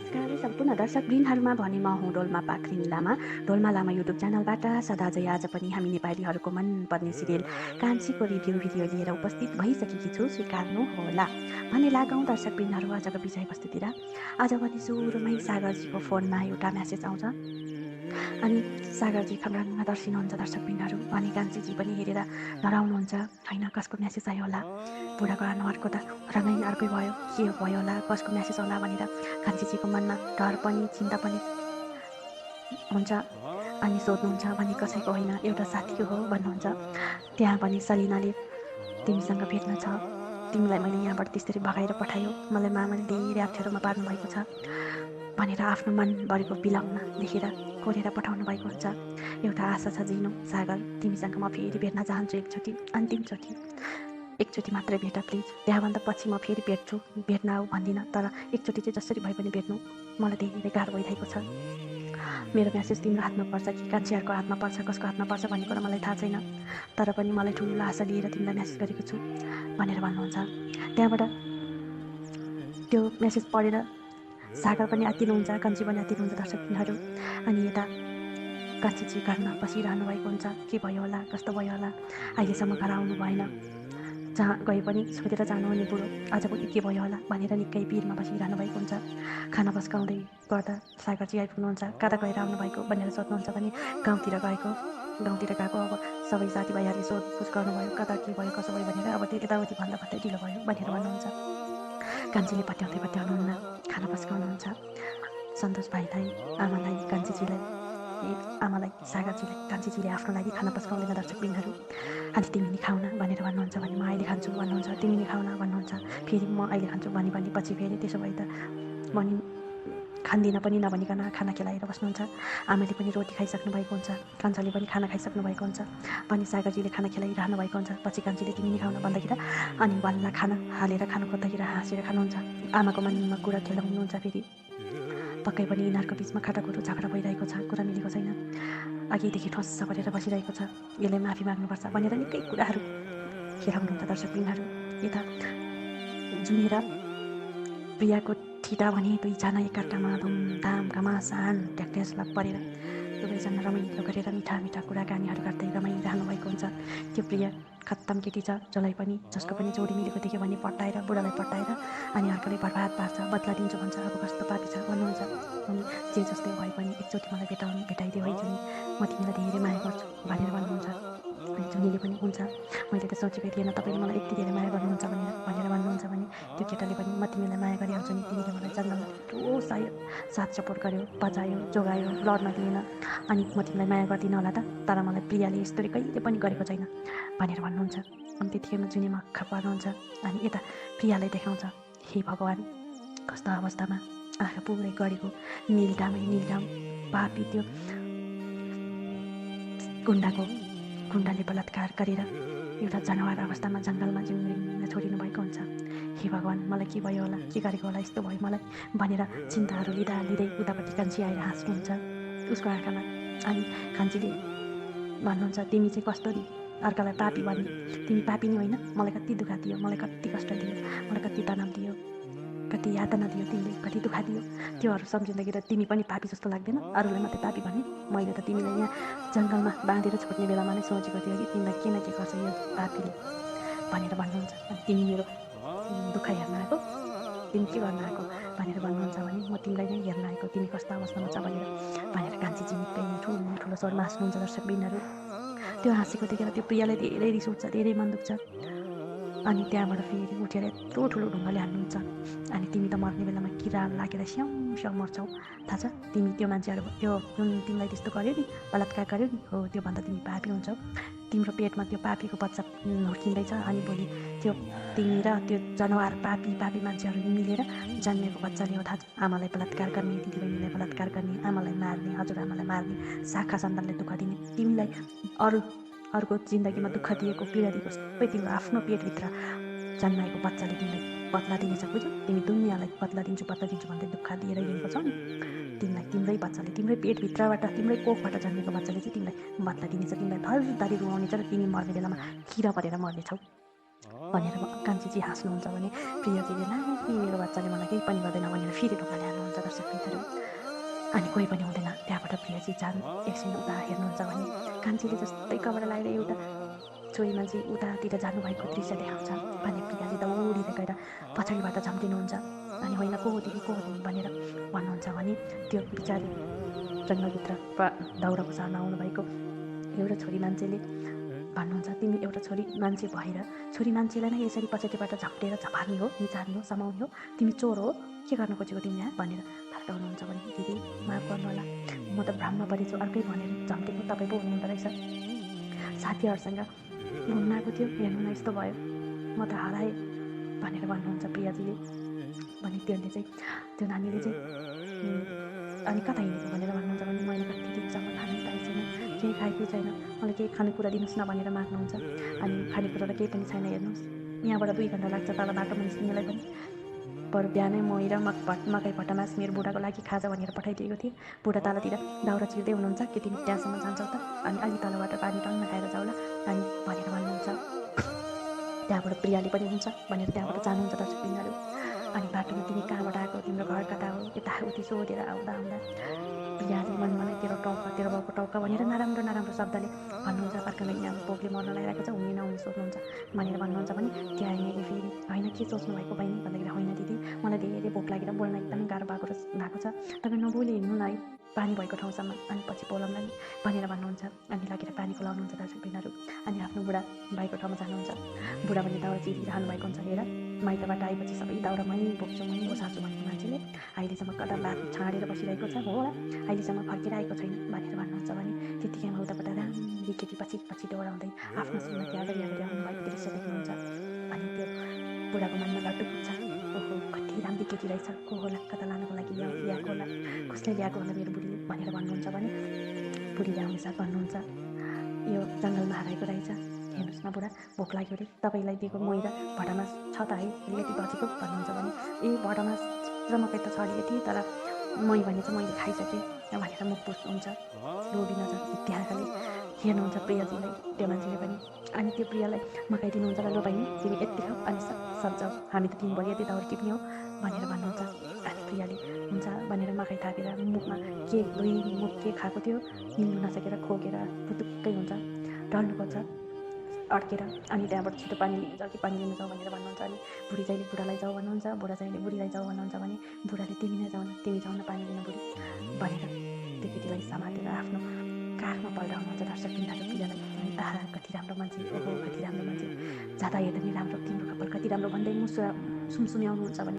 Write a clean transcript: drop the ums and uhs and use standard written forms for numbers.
नमस्कार सम्पूर्ण दर्शकवृन्दहरूमा भने म हुँ डोल्मा पाखरिन लामा। डोल्मा लामा युट्युब च्यानलबाट सदाझै आज पनि हामी नेपालीहरूको मनपर्ने सिरियल कान्छीको रिभ्यू भिडियो लिएर उपस्थित भइसकेकी छु, स्वीकार्नुहोला। भने लागौँ दर्शकवृन्दहरू आजको विषयवस्तुतिर। आज भने सुरुमै सागरजीको फोनमा एउटा म्यासेज आउँछ अनि सागरजी खम्राङमा दर्शिनुहुन्छ दर्शकवृन्दहरू। भने कान्छीजी पनि हेरेर डराउनुहुन्छ, होइन कसको म्यासेज आयो होला, बुढाको अनुहारको त रङै अर्कै भयो, के भयो होला, कसको म्यासेज होला भनेर कान्छीजीको मनमा डर पनि चिन्ता पनि हुन्छ। अनि सोध्नुहुन्छ भने कसैको होइन, एउटा साथीको हो भन्नुहुन्छ। त्यहाँ पनि सलिनाले तिमीसँग भेट्न छ, तिमीलाई मैले यहाँबाट त्यसरी भगाएर पठायो, मलाई मामाले धेरै अप्ठ्यारोमा पार्नुभएको छ भनेर आफ्नो मनभरिको बिलम्न लेखेर कोरेर पठाउनु भएको हुन्छ। एउटा आशा छ जिनु सागर, तिमीसँग म फेरि भेट्न चाहन्छु, एकचोटि अन्तिमचोटि एकचोटि मात्रै भेट प्लिज, त्यहाँभन्दा पछि म फेरि भेट्छु, भेट्न आऊ भन्दिनँ, तर एकचोटि चाहिँ जसरी भए पनि भेट्नु, मलाई धेरै गाह्रो भइरहेको छ। मेरो म्यासेज तिम्रो हातमा पर्छ कि कान्छीहरूको हातमा पर्छ, कसको हातमा पर्छ भन्ने कुरा मलाई थाहा छैन, तर पनि मलाई ठुलो आशा लिएर तिमीलाई म्यासेज गरेको छु भनेर भन्नुहुन्छ। त्यहाँबाट त्यो म्यासेज पढेर सागर पनि आत्तिनुहुन्छ, कान्छी पनि आत्तिनुहुन्छ दर्शकहरू। अनि यता कान्छीजी घरमा बसिरहनु भएको हुन्छ, के भयो होला, कस्तो भयो होला, अहिलेसम्म घर आउनु भएन, जहाँ गए पनि सोधेर जानुहुने बुढो आज पनि के भयो होला भनेर निकै पिरमा बसिरहनु भएको हुन्छ। खाना पस्काउँदै गर्दा सागरजी आइपुग्नुहुन्छ, कता गएर आउनुभएको भनेर सोध्नुहुन्छ भने गाउँतिर गएको अब सबै साथीभाइहरूले सोधपुछ गर्नुभयो, कता के भयो कसो भयो भनेर, अब त्यो यताउति भन्दा भन्दै ढिलो भयो भनेर भन्नुहुन्छ। कान्छीले पत्याउनुहुन्न, खाना पस्काउनुहुन्छ। सन्तोष भाइलाई, आमालाई, आमालाई सागरजीलाई कान्छीजीले आफ्नो लागि खाना पस्काउँदैन दर्शकवृन्दहरू। अनि तिमी नि खाउन भनेर भन्नुहुन्छ भने म अहिले खान्छु भन्नुहुन्छ, तिमी नि खाउन भन्नुहुन्छ, फेरि म अहिले खान्छु भनी पछि फेरि त्यसो भए त भनी खान्दिनँ पनि नभनिकन खाना खेलाएर बस्नुहुन्छ। आमाले पनि रोटी खाइसक्नु भएको हुन्छ, कान्छाले पनि खाना खाइसक्नु भएको हुन्छ, पनि सागरजीले खाना खेलाइरहनु भएको हुन्छ। पछि कान्छीले तिमी नि खाउन भन्दाखेरि अनि बल्ल खाना हालेर खानु खोज्दाखेरि हाँसेर खानुहुन्छ। आमाको मनमा कुरा खेलाउनुहुन्छ। फेरि पक्कै पनि यिनीहरूको बिचमा खाटाखुटो झगडा भइरहेको छ, कुरा मिलेको छैन, अघिदेखि ठोस्स परेर बसिरहेको छ, यसले माफी माग्नुपर्छ भनेर निकै कुराहरू खेलाउनुहुन्छ दर्शकवृन्दहरू। यता जुनेर प्रियाको ठिटा भने दुईजना एकअर्कामा धुमधाम घमासान ट्याक्ट्यासला परेर दुवैजना रमाइलो गरेर मिठा मिठा कुराकानीहरू गर्दै रमाइरहनु भएको हुन्छ। त्यो प्रिया खत्तम केटी छ, जसलाई पनि जसको पनि जोडी मिलेको देख्यो भने पट्टाएर बुढालाई पट्टाएर अनि अर्कोले बर्बाद पार्छ, बदला दिन्छु भन्छ, अब कस्तो पापी छ भन्नुहुन्छ। अनि जे जस्तै भए पनि एकचोटि मलाई भेटाइदियो है जुनी, म तिमीलाई धेरै माया गर्छु भनेर भन्नुहुन्छ। अनि जुनीले पनि हुन्छ, मैले त सोचेकै थिएन तपाईँले मलाई यति धेरै माया गर्नुहुन्छ भनेर भन्नुहुन्छ भने त्यो केटाले पनि म तिमीलाई माया गरिहाल्छु नि, तिमीले मलाई जङ्गलमा ठुलो साथ सपोर्ट गर्यो, बचायो, जोगायो, लड्न दिएन, अनि म तिमीलाई माया गर्दिनँ होला त, तर मलाई प्रियाले यस्तो कहिले पनि गरेको छैन भनेर भन्नुहुन्छ। अनि त्यतिखेर जुनीमा अक्ख पर्नुहुन्छ। अनि यता प्रियालाई देखाउँछ, हे भगवान् कस्तो अवस्थामा आँखा पुरै गरेको निलडाम पापी त्यो गुण्डाले बलात्कार गरेर एउटा जनावर अवस्थामा जङ्गलमा जिउन छोडिनु भएको हुन्छ। हे भगवान् मलाई के भयो होला, के गरेको होला, यस्तो भयो मलाई भनेर चिन्ताहरू लिँदै उतापट्टि कान्छी आएर हाँस्नुहुन्छ उसको आँखामा। अनि कान्छीले भन्नुहुन्छ, तिमी चाहिँ कस्तो अर्कालाई पापी भन्ने, तिमी पापी नै होइन, मलाई कति दुःख दियो, मलाई कति कष्ट दियो, मलाई कति तनाव दियो, कति यातना दियो, तिमीले कति दुःख दियो, त्योहरू सम्झिँदाखेरि तिमी पनि पापी जस्तो लाग्दैन, अरूलाई मात्रै पापी भन्ने। मैले त तिमीलाई यहाँ जङ्गलमा बाँधेर छोड्ने बेलामा नै सोचेको थियो कि तिमीलाई के न के गर्छ यो पापीले भनेर भन्नुहुन्छ। अनि तिमी मेरो दुःख हेर्न आएको, तिमी के गर्न आएको भनेर भन्नुहुन्छ भने म तिमीलाई नै हेर्न आएको, तिमी कस्तो अवस्थामा छ भनेर कान्छीजी निकै ठुलो स्वरमा हाँस्नुहुन्छ दर्शकवृन्दहरू। त्यो हाँसेको देखेर त्यो प्रियालाई धेरै रिस उठ्छ, धेरै मन दुख्छ। अनि त्यहाँबाट फेरि उठेर यत्रो ठुलो ढुङ्गाले हान्नुहुन्छ। अनि तिमी त मर्ने बेलामा किरा लागेर स्याउ मर्छौ, थाहा छ, तिमी त्यो मान्छेहरू त्यो जुन तिमीलाई त्यस्तो गर्यो नि, बलात्कार गर्यो नि, हो त्योभन्दा तिमी पापी हुन्छौ, तिम्रो पेटमा त्यो पापीको बच्चा हुर्किँदैछ, अनि भोलि त्यो तिमी र त्यो जनावर पापी मान्छेहरू मिलेर जन्मेको बच्चाले हो, थाहा छ, आमालाई बलात्कार गर्ने, दिदीबहिनीलाई बलात्कार गर्ने, आमालाई मार्ने, हजुरआमालाई मार्ने, शाखा सन्तानलाई दुःख दिने, तिमीलाई अरूको जिन्दगीमा दुःख दिएको, पीडा दिएको सबै तिम्रो आफ्नो पेटभित्र जन्माएको बच्चाले तिमीलाई बदला दिनेछ, बुझ्यौ, तिमी दुनियाँलाई बदला दिन्छु भन्दै दुःख दिएर हिँडेको छौ नि, तिमीलाई तिम्रै बच्चाले, तिम्रै पेटभित्रबाट, तिम्रै कोखबाट जन्मेको बच्चाले चाहिँ तिमीलाई बदला दिनेछ, तिमीलाई धरधरी रुवाउनेछ र तिमी मर्ने बेलामा किरा परेर मर्नेछौ भनेर कान्छीजी हाँस्नुहुन्छ भने प्रियजीले नानी मेरो बच्चाले मलाई केही पनि गर्दैन भनेर फेरि ढुङ्गाले हाल्नुहुन्छ दर्शक मित्रहरू। अनि कोही पनि हुँदैन त्यहाँबाट प्रियजी एकछिन उता हेर्नुहुन्छ भने कान्छीले जस्तै कपडा लगाएर एउटा छोरी मान्छे उतातिर जानुभएको दृश्य देखाउँछ भने प्रियाले दौडिँदै गएर पछाडिबाट झम्टिनुहुन्छ अनि होइन को हो तिमी भनेर भन्नुहुन्छ भने त्यो बिचारी जङ्गलभित्र दाउराको सारमा आउनुभएको एउटा छोरी मान्छेले भन्नुहुन्छ तिमी एउटा छोरी मान्छे भएर छोरी मान्छेलाई नै यसरी पछाडिबाट झप्टेर झपार्ने हो, निचार्ने हो, समाउने हो, तिमी चोर हो, के गर्न खोजेको तिमी यहाँ भनेर थर्काउनुहुन्छ भने दिदी माफ गर्नु होला, म त भ्रममा परेछु, अर्कै भनेर झम्टेको तपाईँ पो हुनुहुँदो रहेछ, साथीहरूसँग घुम्न आएको थियो, हेर्नु न यस्तो भयो, म त हराएँ भनेर भन्नुहुन्छ प्रियाजीले। भने त्यो नानीले चाहिँ अनि कता हिँडेको भनेर भन्नुहुन्छ भने मैले कति दिनसम्म खानै पाएको छैन, केही खाएको छैन, मलाई केही खानेकुरा दिनुहोस् न भनेर माग्नुहुन्छ। अनि खानेकुरा त केही पनि छैन, हेर्नुहोस् यहाँबाट 2 घन्टा लाग्छ तल बाटोमा निस्किनेलाई पनि, बरु बिहानै मही र मकै भट्टामास मेरो बुढाको लागि खाजा भनेर पठाइदिएको थिएँ, बुढा तलतिर दाउरा चिर्दै हुनुहुन्छ, कि तिमी त्यहाँसम्म जान्छौ त, अनि अलि तलबाट पानी टन्न खाएर जाउला अनि भनेर भन्नुहुन्छ। त्यहाँबाट प्रियाले पनि हुन्छ भनेर त्यहाँबाट जानुहुन्छ दर्शकबिन्दुहरू। अनि बाटोमा तिमी कहाँबाट आएको, तिम्रो घर कता हो, यताउति सोधेर आउँदा प्रियाले मनमनै तेरो बाउको टाउका भनेर नराम्रो शब्दले भन्नुहुन्छ। फर्कँदै यहाँ बोकले मर्न लगाइरहेको छ, हुने नहुने सोध्नुहुन्छ भनेर भन्नुहुन्छ भने त्यहाँ आइनेले फेरि होइन के सोच्नु भएको बहिनी भन्दाखेरि होइन दिदी मलाई धेरै भोक लागेर बोल्न एकदमै गाह्रो भएको छ, तपाईँ नबोली हिँड्नु न है पानी भएको ठाउँसम्म, अनि पछि बोलाउँला नि भनेर भन्नुहुन्छ। अनि लगेर पानी खुलाउनुहुन्छ दर्शकबिन्दुहरू। अनि आफ्नो बुढा भएको ठाउँमा जानुहुन्छ। बुढा भने दाउरा चिरिरहनु भएको हुन्छ, हेर माइतबाट आएपछि सबै दाउरा मै बोक्छु, मै ओसार्छु भनेको मान्छेले अहिलेसम्म कता बात छाडेर बसिरहेको छ होला, अहिलेसम्म फर्केर आएको छैन भनेर भन्नुहुन्छ भने त्यतिकैमा उताबाट राम्री केटी पछि दौडाउँदै आफ्नो श्रीमती अगाडि आउनु भएको दृश्य देख्नुहुन्छ। अनि त्यो बुढाको मनमा लड्डु पुग्छ, ओहो कति राम्री केटी रहेछ, को होला, कता लानुको लागि ल्याएको होला, कसले ल्याएको होला मेरो बुढीले भनेर भन्नुहुन्छ भने बुढीले आउने साथ भन्नुहुन्छ यो जङ्गलमा हराएको रहेछ, हेर्नुहोस् न बुढा भोक लाग्यो अरे, तपाईँलाई दिएको मही र भटमास छ त है, अलिकति बचेको भन्नुहुन्छ भने ए भटमास र मकै त छ अलिकति, तर मही भने चाहिँ मैले खाइसकेँ भनेर मुख पुस्नुहुन्छ लोभी नजर इत्यादले हेर्नुहुन्छ प्रियाजीलाई त्यो मान्छेले पनि। अनि त्यो प्रियालाई मकै दिनुहुन्छ र लो बहिनी तिमी यति खाऊ अनि सक्छौ, हामी त दिनभरि यति दाउरा टिप्ने हो भनेर भन्नुहुन्छ। अनि प्रियाले हुन्छ भनेर मकै थापेर मुखमा मुख के खाएको थियो मिल्नु नसकेर खोकेर पुतुक्कै हुन्छ, ढल्नु खोज्छ अड्केर, अनि त्यहाँबाट छिटो पानी लिन्छ कि पानी लिनु जाउँ भनेर भन्नुहुन्छ। अनि बुढी चाहिँले बुढालाई जाऊ भन्नुहुन्छ, बुढा चाहिँले बुढीलाई जाऊ भन्नुहुन्छ भने बुढाले तिमी नै जाऊ न, तिमी जाऊ न पानी लिन बुढी भनेर त्यो केटीलाई समातेर आफ्नो काखमा पल्टाउनुहुन्छ दर्शकबिन्दुहरू प्रियालाई। अनि आहा कति राम्रो मान्छे, ओहो कति राम्रो मान्छे, जाँदा हेर्दा नि राम्रो, तिम्रो कपाल कति राम्रो भन्दै सुमसुम्याउनुहुन्छ भने